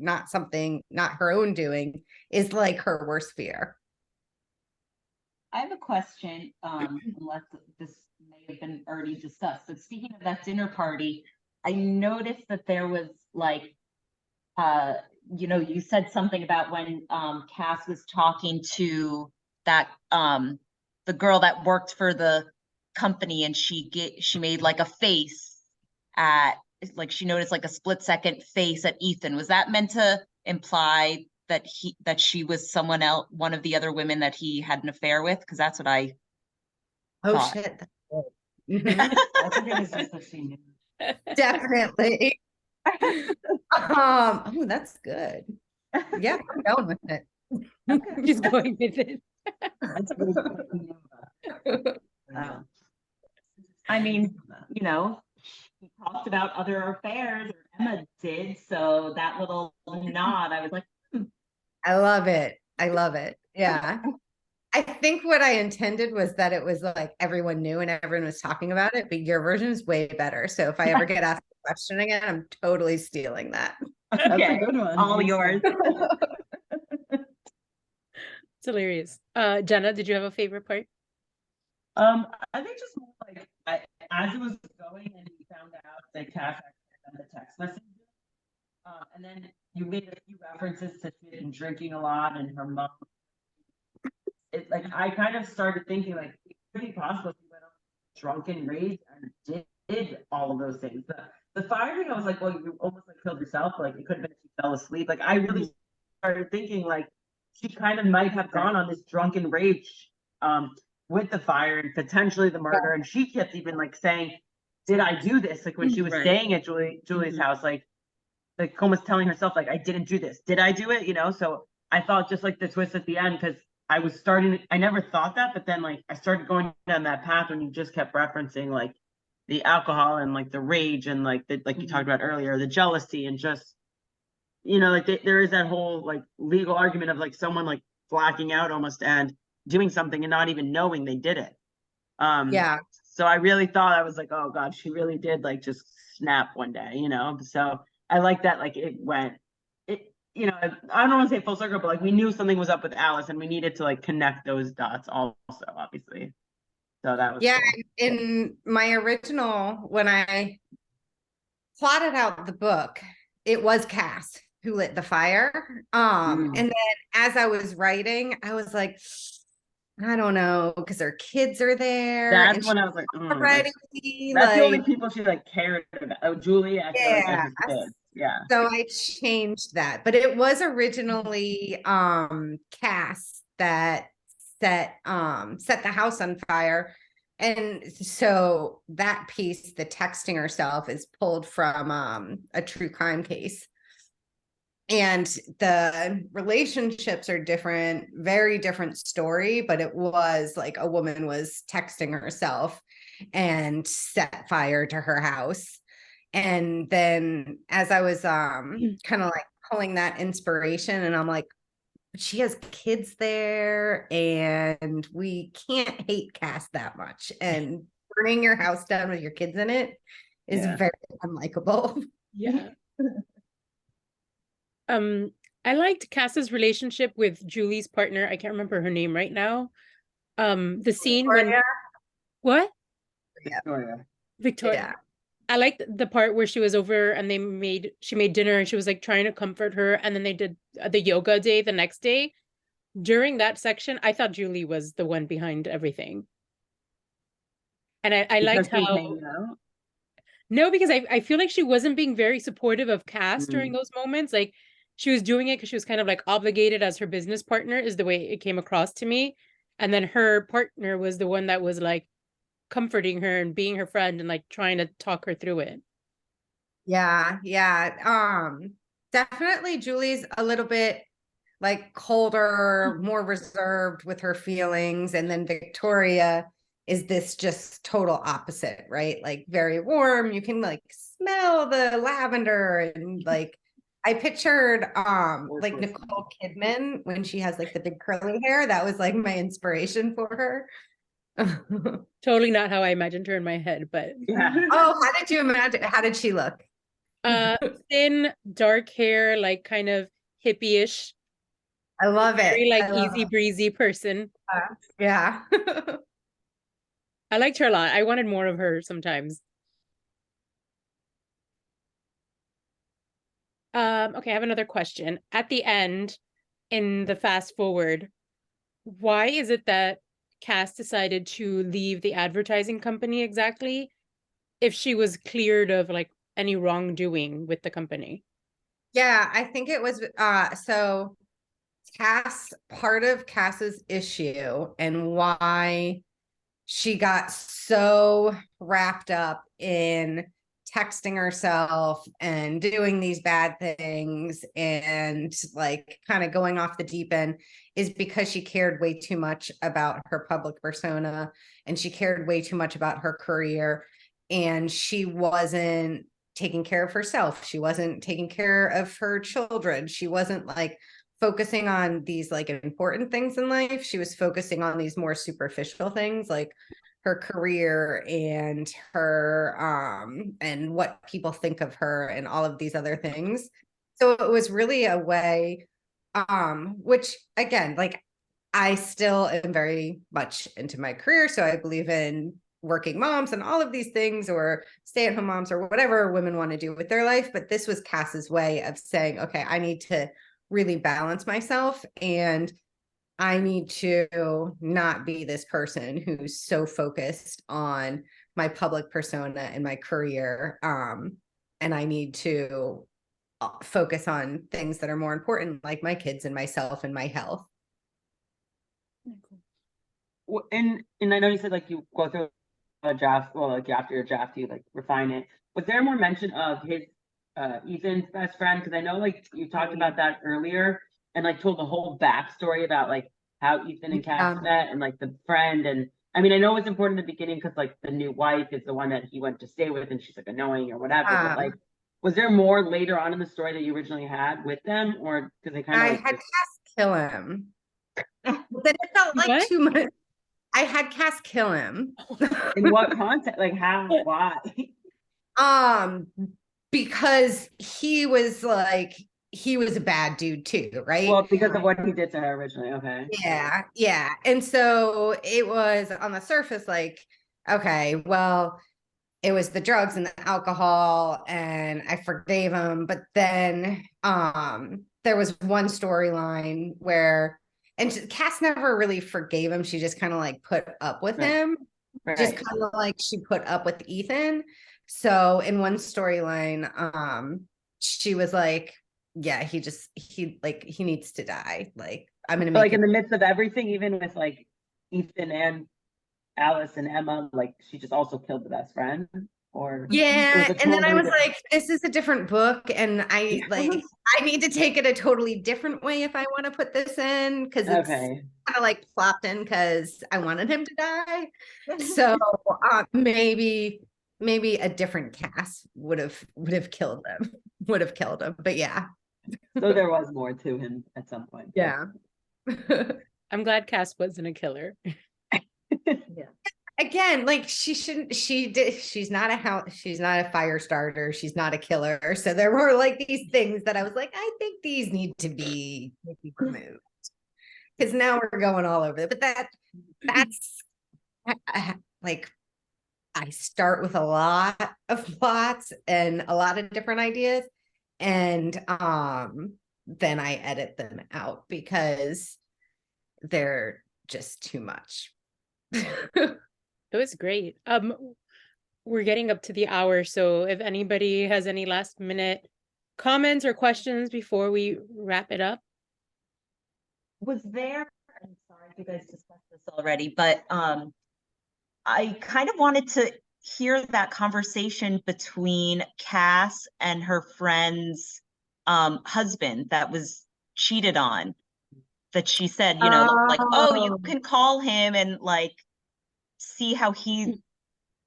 own doing, is like her worst fear. I have a question, unless this may have been already discussed, but speaking of that dinner party, I noticed that there was like, you know, you said something about when Cass was talking to that the girl that worked for the company, and she made like a face at, like she noticed like a split-second face at Ethan. Was that meant to imply that she was someone else, one of the other women that he had an affair with? Because that's what I thought. Shit. I think it was just that she knew. Definitely. Oh, that's good. Yeah, I'm going with it. Okay. Just going with it. That's really good. I mean, you know, he talked about other affairs, or Emma did, so that little nod, I was like, I love it. I love it. Yeah. I think what I intended was that it was like everyone knew and everyone was talking about it, but your version is way better. So if I ever get asked a question again, I'm totally stealing that. okay, that's a good one. All yours. It's hilarious. Jenna, did you have a favorite part? I think just more like as it was going and we found out that Cass actually sent the text message, and then you made a few references to she had been drinking a lot and her mom. It's like I kind of started thinking like it could be possible she went on drunken rage and did all of those things. The fire thing, I was like, well, you almost like killed yourself. Like it could have been she fell asleep. Like I really started thinking like she kind of might have gone on this drunken rage with the fire and potentially the murder. And she kept even like saying, did I do this? Like when she was staying at Julie's house, like like almost telling herself like, I didn't do this. Did I do it? You know, so I thought just like the twist at the end, because I was starting, I never thought that, but then like I started going down that path when you just kept referencing like the alcohol and like the rage and like the, like you talked about earlier, the jealousy, and just, you know, like there is that whole like legal argument of like someone like blacking out almost and doing something and not even knowing they did it. Yeah. So I really thought, I was like, oh God, she really did like just snap one day, you know? So I like that, like it went, it, you know, I don't want to say full circle, but like we knew something was up with Alice and we needed to like connect those dots also, obviously. So that was Yeah. cool. In my original, when I plotted out the book, it was Cass who lit the fire. And then as I was writing, I was like, I don't know, because her kids are there. That's and when I was like, already that's the only like, people she like cared about. Oh, Julie, I feel like I yeah. just did. Yeah. So I changed that, but it was originally Cass that set the house on fire. And so that piece, the texting herself, is pulled from a true crime case. And the relationships are different, very different story, but it was like a woman was texting herself and set fire to her house. And then as I was kind of like pulling that inspiration, and I'm like, she has kids there and we can't hate Cass that much. And burning your house down with your kids in it is very unlikable. Yeah. I liked Cass's relationship with Julie's partner. I can't remember her name right now. The scene when what? Victoria. Yeah. I liked the part where she was over and she made dinner and she was like trying to comfort her, and then they did the yoga day the next day. During that section, I thought Julie was the one behind everything. And I liked how no, because I feel like she wasn't being very supportive of Cass during those moments. Like she was doing it because she was kind of like obligated as her business partner, is the way it came across to me. And then her partner was the one that was like comforting her and being her friend and like trying to talk her through it. Yeah. Definitely Julie's a little bit like colder, more reserved with her feelings. And then Victoria is this just total opposite, right? Like very warm. You can like smell the lavender, and like I pictured like Nicole Kidman when she has like the big curly hair. That was like my inspiration for her. Totally not how I imagined her in my head, but Oh, how did you imagine? How did she look? Thin, dark hair, like kind of hippie-ish. I love it. Very like easy breezy person. Yeah. I liked her a lot. I wanted more of her sometimes. Okay, I have another question. At the end, in the fast forward, why is it that Cass decided to leave the advertising company exactly if she was cleared of like any wrongdoing with the company? Yeah, I think it was so part of Cass's issue and why she got so wrapped up in texting herself and doing these bad things and like kind of going off the deep end is because she cared way too much about her public persona, and she cared way too much about her career, and she wasn't taking care of herself. She wasn't taking care of her children. She wasn't like focusing on these like important things in life. She was focusing on these more superficial things like her career and her and what people think of her and all of these other things. So it was really a way which again, like I still am very much into my career, so I believe in working moms and all of these things, or stay-at-home moms, or whatever women want to do with their life. But this was Cass's way of saying, okay, I need to really balance myself, and I need to not be this person who's so focused on my public persona and my career. And I need to focus on things that are more important, like my kids and myself and my health. And I know you said like you go through a draft, well, like after your draft, you like refine it. Was there more mention of his Ethan's best friend? Because I know like you talked about that earlier and like told the whole backstory about like how Ethan and Cass met and like the friend. And I mean, I know it's important in the beginning because like the new wife is the one that he went to stay with and she's like annoying or whatever. But like, was there more later on in the story that you originally had with them, or because they kind of I like had Cass kill him. But then it felt like too much. I had Cass kill him. in what context? Like how? Why? Because he was a bad dude too, right? Well, because of what he did to her originally. Okay. Yeah. And so it was on the surface like, okay, well, it was the drugs and the alcohol and I forgave him. But then there was one storyline where, and Cass never really forgave him. She just kind of like put up with him. Just kind of like she put up with Ethan. So in one storyline, she was like, yeah, he needs to die. Like, I'm gonna make like in the midst of everything, even with like Ethan and Alice and Emma, like she just also killed the best friend. Or yeah, and then I was like, this is a different book, and I need to take it a totally different way if I want to put this in, because it's kind of like plopped in because I wanted him to die. So maybe a different cast would have killed him. But yeah. So there was more to him at some point. Yeah. I'm glad Cass wasn't a killer. Yeah. Again, like she's not a fire starter, she's not a killer. So there were like these things that I was like, I think these need to be removed. Because now we're going all over it. But that's like I start with a lot of plots and a lot of different ideas. And then I edit them out because they're just too much. It was great. We're getting up to the hour, so if anybody has any last minute comments or questions before we wrap it up. Was there, I'm sorry if you guys discussed this already, but I kind of wanted to hear that conversation between Cass and her friend's husband that was cheated on, that she said, you know, like, oh, you can call him and like see how he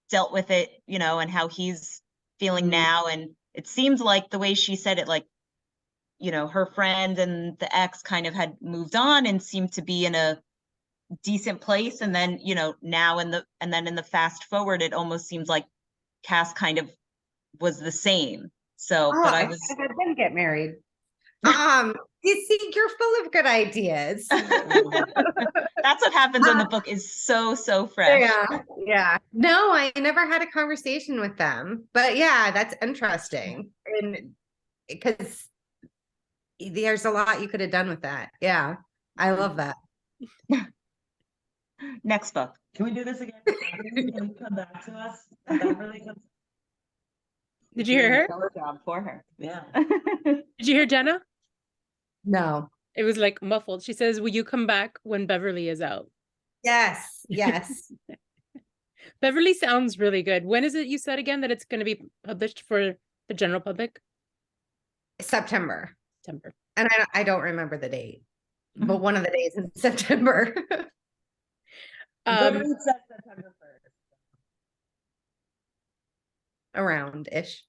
dealt with it, you know, and how he's feeling now. And it seems like the way she said it, like, you know, her friend and the ex kind of had moved on and seemed to be in a decent place. And then, you know, now in the fast forward, it almost seems like Cass kind of was the same. So, but I was had them get married. You see, you're full of good ideas. That's what happens when the book is so fresh. Yeah. No, I never had a conversation with them, but yeah, that's interesting. And because there's a lot you could have done with that. Yeah. I love that. Next book. Can we do this again? Can you come back to us? Did you hear her? Job for her. Yeah. Did you hear Jenna? No. It was like muffled. She says, will you come back when Beverly is out? Yes. Beverly sounds really good. When is it you said again that it's going to be published for the general public? September. September. And I don't remember the date, but one of the days in September. Beverly said September 1st. Around-ish.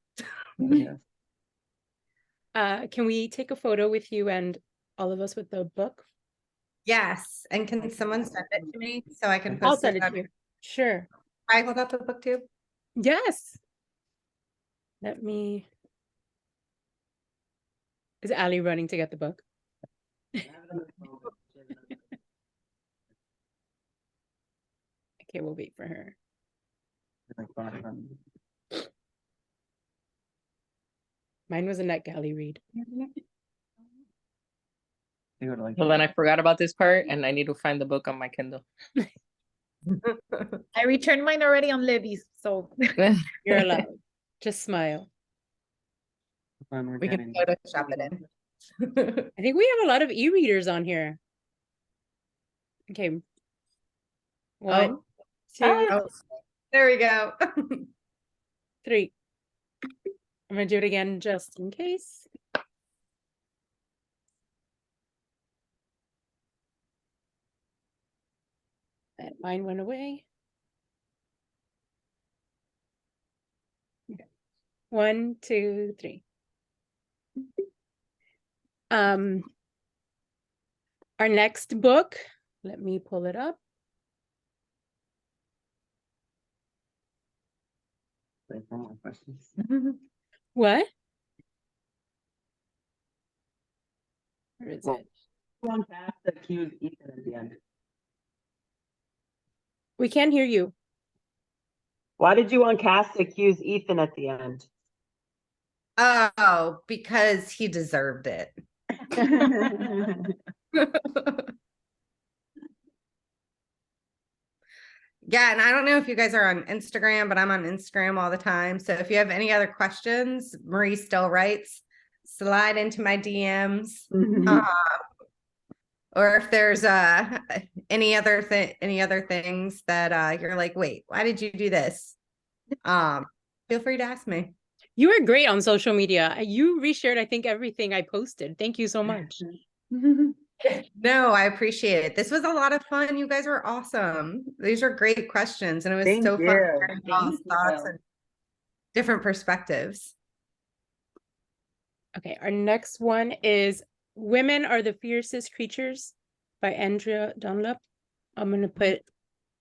Can we take a photo with you and all of us with the book? Yes. And can someone send it to me so I can post I'll send it to you. Sure. I hold up the book too. Yes. Let me. Is Allie running to get the book? Okay, we'll wait for her. Mine was a NetGalley read. Well, then I forgot about this part and I need to find the book on my Kindle. I returned mine already on Libby's, so You're allowed. Just smile. We can Photoshop it in. I think we have a lot of e-readers on here. Okay. One, two, there we go. 3. I'm gonna do it again just in case. And mine went away. Okay. 1, 2, 3. Our next book, let me pull it up. Wait for more questions. What? Where is Well, it? One path to accuse Ethan at the end. We can't hear you. Why did you want Cass to accuse Ethan at the end? Oh, because he deserved it. Yeah, and I don't know if you guys are on Instagram, but I'm on Instagram all the time. So if you have any other questions, Marie still writes, slide into my DMs. Or if there's any other things that you're like, wait, why did you do this? Feel free to ask me. You were great on social media. You reshared, I think, everything I posted. Thank you so much. No, I appreciate it. This was a lot of fun. You guys were awesome. These are great questions, and it was Thank so fun you. hearing y'all's Thank thoughts you. and different perspectives. Okay, our next one is Women Are the Fiercest Creatures by Andrea Dunlop. I'm going to put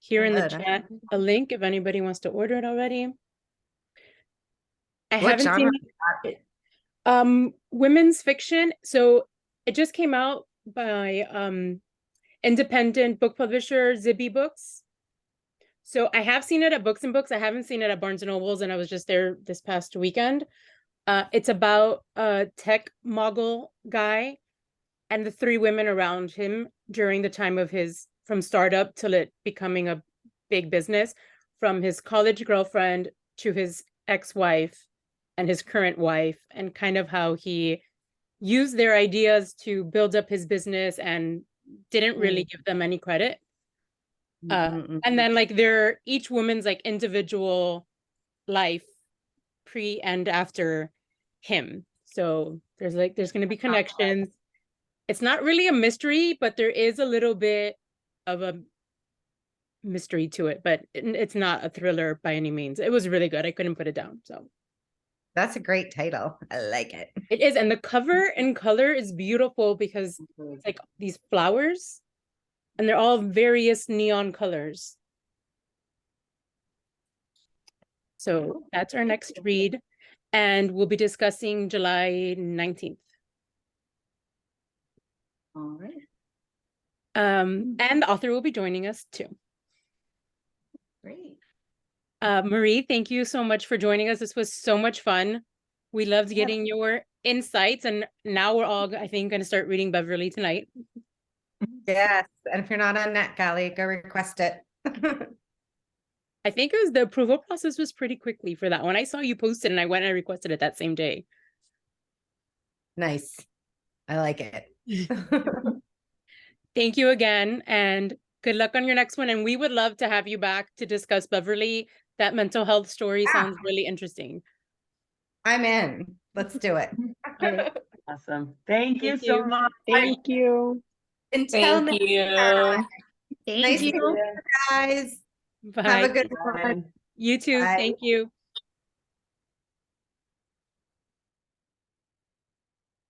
here in the Good. chat a link if anybody wants to order it already. I What haven't genre? seen it. Women's fiction. So it just came out by independent book publisher Zibby Books. So I have seen it at Books and Books. I haven't seen it at Barnes and Nobles, and I was just there this past weekend. It's about a tech mogul guy and the 3 women around him during the time of his, from startup till it becoming a big business, from his college girlfriend to his ex-wife and his current wife, and kind of how he used their ideas to build up his business and didn't really give them any credit. And then like they're each woman's like individual life pre and after him. So there's going to be connections. It's not really a mystery, but there is a little bit of a mystery to it, but it's not a thriller by any means. It was really good. I couldn't put it down. So That's a great title. I like it. it is. And the cover and color is beautiful because it's like these flowers and they're all various neon colors. So that's our next read. And we'll be discussing July 19th. All right. And the author will be joining us too. Great. Marie, thank you so much for joining us. This was so much fun. We loved getting your insights, and now we're all, I think, going to start reading Beverly tonight. Yes, and if you're not on NetGalley, go request it. I think it was the approval process was pretty quickly for that one. I saw you posted and I went and requested it that same day. Nice. I like it. Thank you again, and good luck on your next one. And we would love to have you back to discuss Beverly. That mental health story sounds really interesting. I'm in. Let's do it. Awesome. Thank you so much. Thank you. Until Thank next you. time. Thank Nice you. to meet you guys. Bye. Have a good Bye. one. You too. Bye. Thank you.